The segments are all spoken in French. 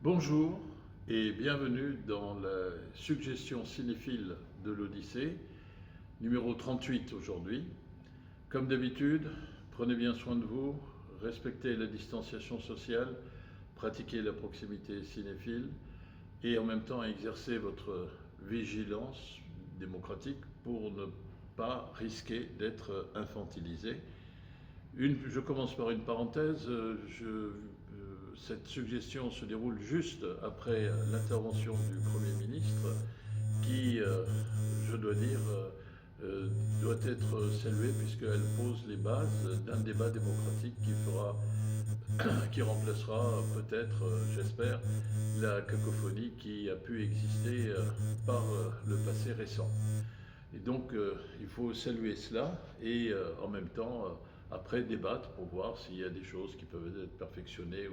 Bonjour et bienvenue dans la suggestion cinéphile de l'Odyssée, numéro 38 aujourd'hui. Comme d'habitude, prenez bien soin de vous, respectez la distanciation sociale, pratiquez la proximité cinéphile et en même temps exercez votre vigilance démocratique pour ne pas risquer d'être infantilisé. Je commence par une parenthèse. Cette suggestion se déroule juste après l'intervention du Premier ministre qui, je dois dire, doit être saluée puisqu'elle pose les bases d'un débat démocratique qui remplacera peut-être, j'espère, la cacophonie qui a pu exister par le passé récent. Et donc, il faut saluer cela et en même temps, après, débattre pour voir s'il y a des choses qui peuvent être perfectionnées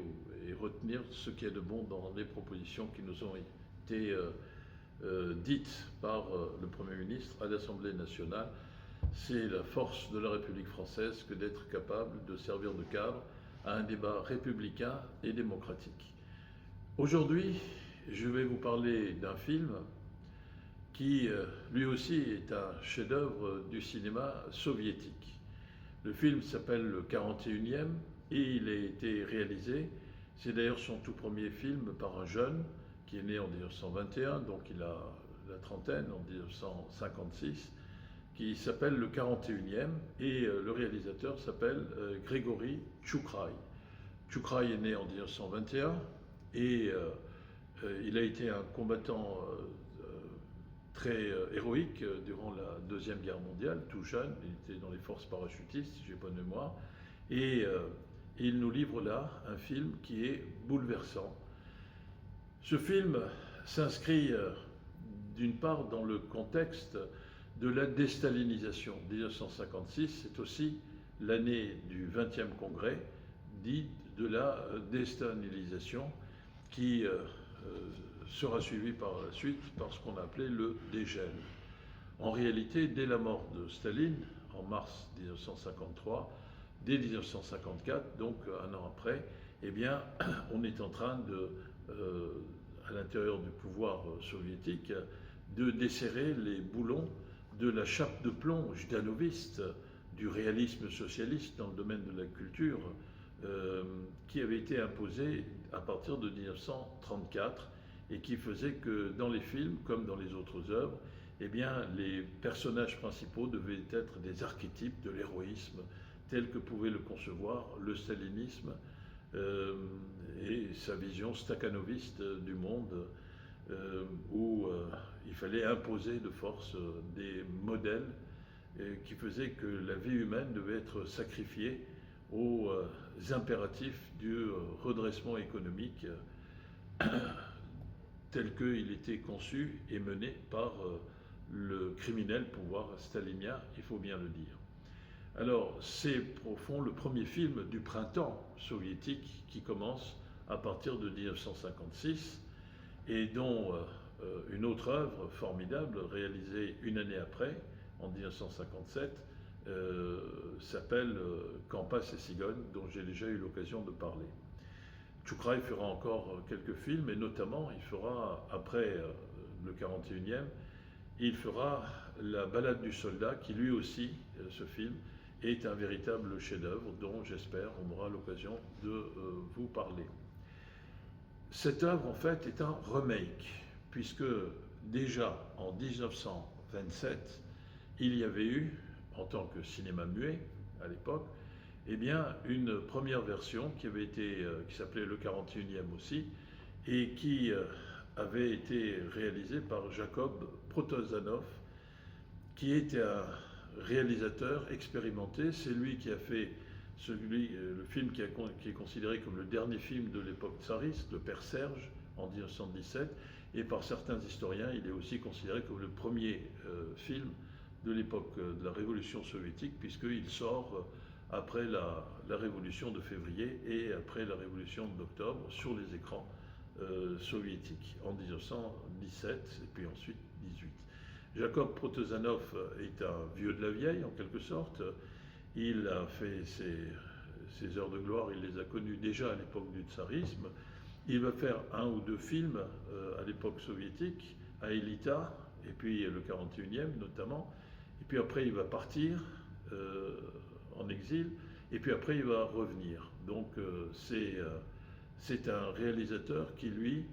et retenir ce qui est de bon dans les propositions qui nous ont été dites par le Premier ministre à l'Assemblée nationale. C'est la force de la République française que d'être capable de servir de cadre à un débat républicain et démocratique. Aujourd'hui, je vais vous parler d'un film qui lui aussi est un chef-d'œuvre du cinéma soviétique. Le film s'appelle Le 41e et il a été réalisé, c'est d'ailleurs son tout premier film par un jeune qui est né en 1921, donc il a la trentaine en 1956, qui s'appelle Le 41e et le réalisateur s'appelle Grigory Tchoukrai. Tchoukrai est né en 1921 et il a été un combattant très héroïque durant la Deuxième Guerre mondiale, tout jeune, il était dans les forces parachutistes, si j'ai bonne mémoire, et il nous livre là un film qui est bouleversant. Ce film s'inscrit d'une part dans le contexte de la déstalinisation. 1956, c'est aussi l'année du 20e congrès, dit de la déstalinisation, qui sera suivi par la suite par ce qu'on a appelé le dégel. En réalité, dès la mort de Staline, en mars 1953, dès 1954, donc un an après, eh bien, on est en train de, à l'intérieur du pouvoir soviétique, de desserrer les boulons de la chape de plomb jdanoviste, du réalisme socialiste dans le domaine de la culture, qui avait été imposée à partir de 1934 et qui faisait que dans les films, comme dans les autres œuvres, eh bien, les personnages principaux devaient être des archétypes de l'héroïsme tel que pouvait le concevoir le stalinisme et sa vision stakhanoviste du monde, où il fallait imposer de force des modèles qui faisaient que la vie humaine devait être sacrifiée aux impératifs du redressement économique tel qu'il était conçu et mené par le criminel pouvoir stalinien, il faut bien le dire. Alors, c'est au fond le premier film du printemps soviétique qui commence à partir de 1956 et dont une autre œuvre formidable réalisée une année après, en 1957, s'appelle Quand passent les cigognes, dont j'ai déjà eu l'occasion de parler. Tchoukrai fera encore quelques films, et notamment il fera, après le 41e, il fera La Ballade du soldat, qui lui aussi, ce film, est un véritable chef-d'œuvre dont j'espère on aura l'occasion de vous parler. Cette œuvre en fait est un remake, puisque déjà en 1927, il y avait eu, en tant que cinéma muet à l'époque, eh bien, une première version qui s'appelait le 41e aussi, et qui avait été réalisée par Jacob Protozanov, qui était un réalisateur expérimenté. C'est lui qui a fait le film qui est considéré comme le dernier film de l'époque tsariste, Le Père Serge, en 1917, et par certains historiens, il est aussi considéré comme le premier film de l'époque de la Révolution soviétique, puisqu'il sort après la Révolution de février et après la Révolution d'octobre sur les écrans soviétiques en 1917 et puis ensuite 18. Jacob Protozanov est un vieux de la vieille en quelque sorte. Il a fait ses heures de gloire, il les a connues déjà à l'époque du tsarisme. Il va faire un ou deux films à l'époque soviétique, à Elita, et puis le 41e notamment. Et puis après, il va partir en exil, et puis après, il va revenir. Donc c'est un réalisateur qui, lui,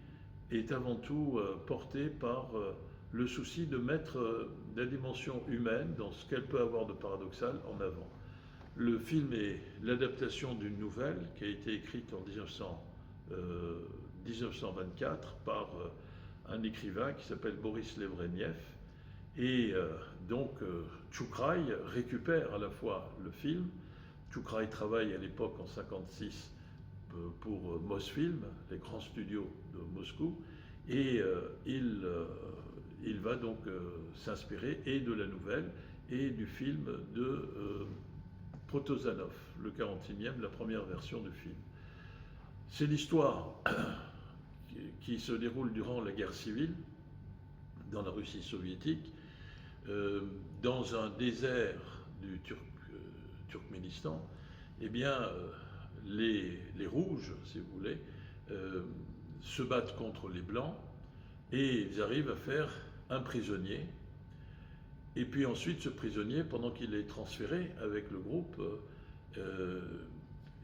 est avant tout porté par le souci de mettre la dimension humaine dans ce qu'elle peut avoir de paradoxal en avant. Le film est l'adaptation d'une nouvelle qui a été écrite en 1924 par un écrivain qui s'appelle Boris Levreniev. Et donc Tchoukrai récupère à la fois le film. Tchoukrai travaille à l'époque en 1956 pour Mosfilm, les grands studios de Moscou, et il va donc s'inspirer et de la nouvelle et du film de Protozanov, le 41e, la première version du film. C'est l'histoire qui se déroule durant la guerre civile dans la Russie soviétique, dans un désert du Turkménistan. Eh bien, les rouges, si vous voulez, se battent contre les blancs et ils arrivent à faire un prisonnier. Et puis ensuite, ce prisonnier, pendant qu'il est transféré avec le groupe,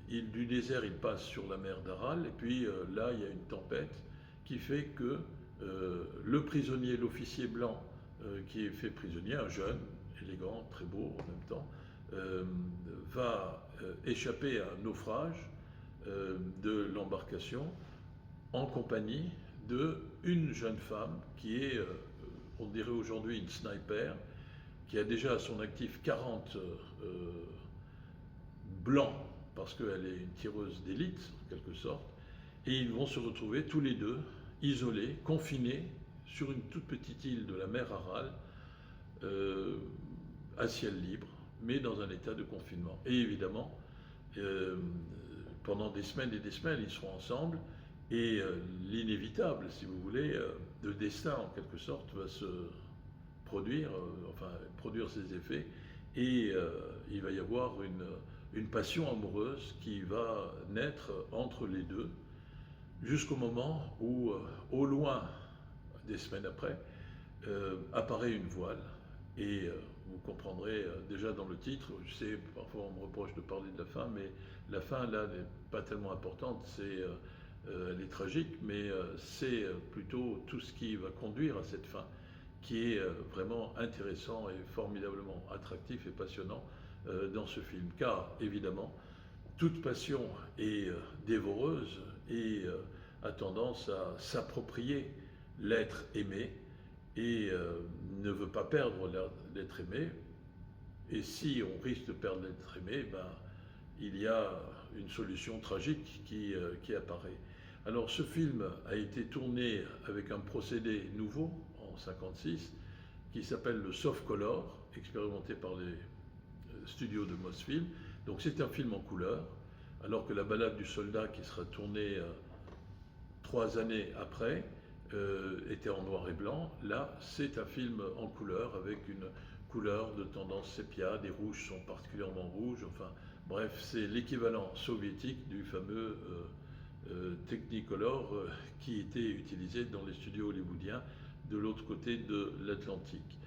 du désert, il passe sur la mer d'Aral, et puis là, il y a une tempête qui fait que le prisonnier, l'officier blanc qui est fait prisonnier, un jeune, élégant, très beau en même temps, va échapper à un naufrage de l'embarcation en compagnie d'une jeune femme qui est, on dirait aujourd'hui, une sniper, qui a déjà à son actif 40 blancs, parce qu'elle est une tireuse d'élite, en quelque sorte, et ils vont se retrouver tous les deux, isolés, confinés, sur une toute petite île de la mer Aral, à ciel libre, mais dans un état de confinement. Et évidemment, pendant des semaines et des semaines, ils seront ensemble, et l'inévitable, si vous voulez, le destin, en quelque sorte, va se produire, produire ses effets, et il va y avoir une passion amoureuse qui va naître entre les deux, jusqu'au moment où, au loin, des semaines après, apparaît une voile. Et vous comprendrez déjà dans le titre, je sais, parfois on me reproche de parler de la fin, mais la fin, là, n'est pas tellement importante, elle est tragique, mais c'est plutôt tout ce qui va conduire à cette fin, qui est vraiment intéressant et formidablement attractif et passionnant dans ce film. Car, évidemment, toute passion est dévoreuse et a tendance à s'approprier l'être aimé et ne veut pas perdre l'être aimé. Et si on risque de perdre l'être aimé, ben, il y a une solution tragique qui apparaît. Alors ce film a été tourné avec un procédé nouveau en 1956 qui s'appelle le soft color, expérimenté par les studios de Mosfilm. Donc c'est un film en couleur, alors que La balade du soldat, qui sera tournée 3 années après, était en noir et blanc. Là, c'est un film en couleur, avec une couleur de tendance sépia, des rouges sont particulièrement rouges, enfin bref, c'est l'équivalent soviétique du fameux Technicolor qui était utilisé dans les studios hollywoodiens de l'autre côté de l'Atlantique.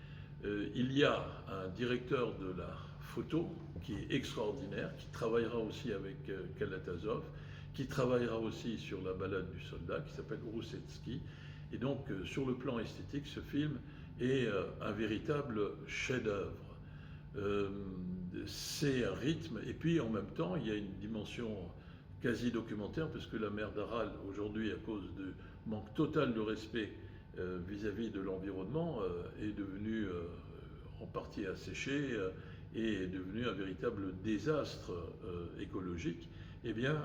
Il y a un directeur de la photo qui est extraordinaire, qui travaillera aussi avec Kalatazov, qui travaillera aussi sur La balade du soldat, qui s'appelle Roussetsky. Et donc, sur le plan esthétique, ce film est un véritable chef-d'œuvre. C'est un rythme, et puis en même temps, il y a une dimension quasi documentaire, puisque la mer d'Aral, aujourd'hui, à cause du manque total de respect vis-à-vis de l'environnement, est devenue en partie asséchée et est devenue un véritable désastre écologique. Eh bien,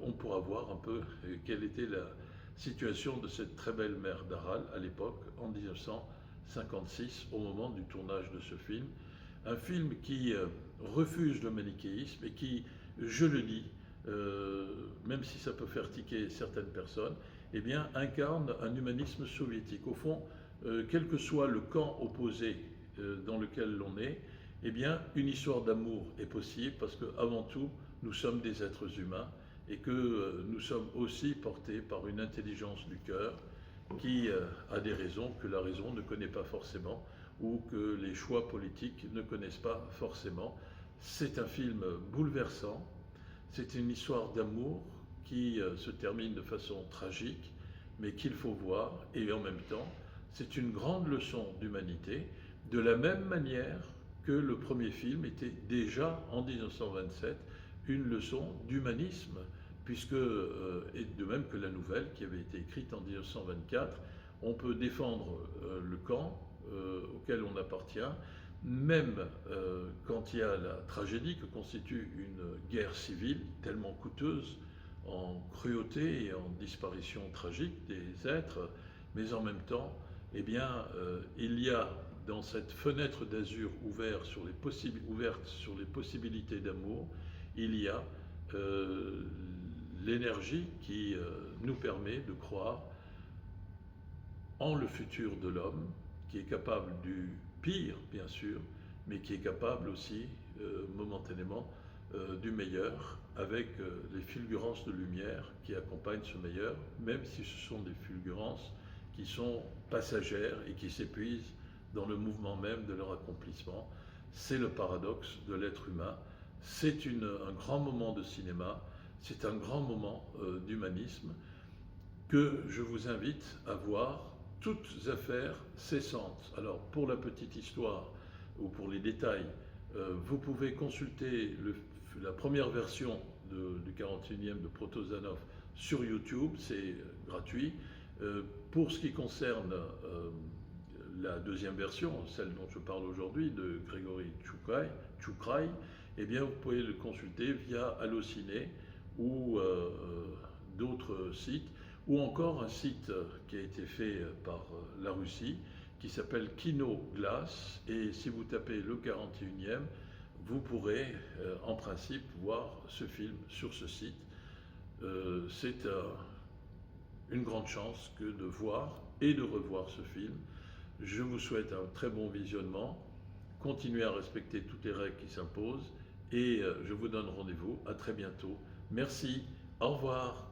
on pourra voir un peu quelle était la situation de cette très belle mer d'Aral à l'époque, en 1956, au moment du tournage de ce film. Un film qui refuse le manichéisme et qui, je le dis, même si ça peut faire tiquer certaines personnes, eh bien, incarne un humanisme soviétique. Au fond, quel que soit le camp opposé dans lequel l'on est, eh bien, une histoire d'amour est possible parce qu'avant tout, nous sommes des êtres humains et que nous sommes aussi portés par une intelligence du cœur qui a des raisons que la raison ne connaît pas forcément ou que les choix politiques ne connaissent pas forcément. C'est un film bouleversant, c'est une histoire d'amour qui se termine de façon tragique, mais qu'il faut voir, et en même temps, c'est une grande leçon d'humanité, de la même manière que le premier film était déjà en 1927 une leçon d'humanisme, puisque, et de même que la nouvelle qui avait été écrite en 1924, on peut défendre le camp auquel on appartient, même quand il y a la tragédie que constitue une guerre civile tellement coûteuse en cruauté et en disparition tragique des êtres, mais en même temps, eh bien, il y a dans cette fenêtre d'azur ouverte sur les possibilités d'amour, il y a l'énergie qui nous permet de croire en le futur de l'homme, qui est capable du pire, bien sûr, mais qui est capable aussi, momentanément, du meilleur, avec les fulgurances de lumière qui accompagnent ce meilleur, même si ce sont des fulgurances qui sont passagères et qui s'épuisent dans le mouvement même de leur accomplissement. C'est le paradoxe de l'être humain. C'est un grand moment de cinéma, c'est un grand moment d'humanisme que je vous invite à voir, toutes affaires cessantes. Alors, pour la petite histoire ou pour les détails, vous pouvez consulter la première version du 41e de Protozanov sur YouTube, c'est gratuit. Pour ce qui concerne la deuxième version, celle dont je parle aujourd'hui, de Grégory Tchoukrai, eh bien vous pouvez le consulter via Allociné ou d'autres sites, ou encore un site qui a été fait par la Russie, qui s'appelle Kino Glass, et si vous tapez le 41e, vous pourrez en principe voir ce film sur ce site. C'est une grande chance que de voir et de revoir ce film. Je vous souhaite un très bon visionnement, continuez à respecter toutes les règles qui s'imposent, et je vous donne rendez-vous à très bientôt. Merci, au revoir.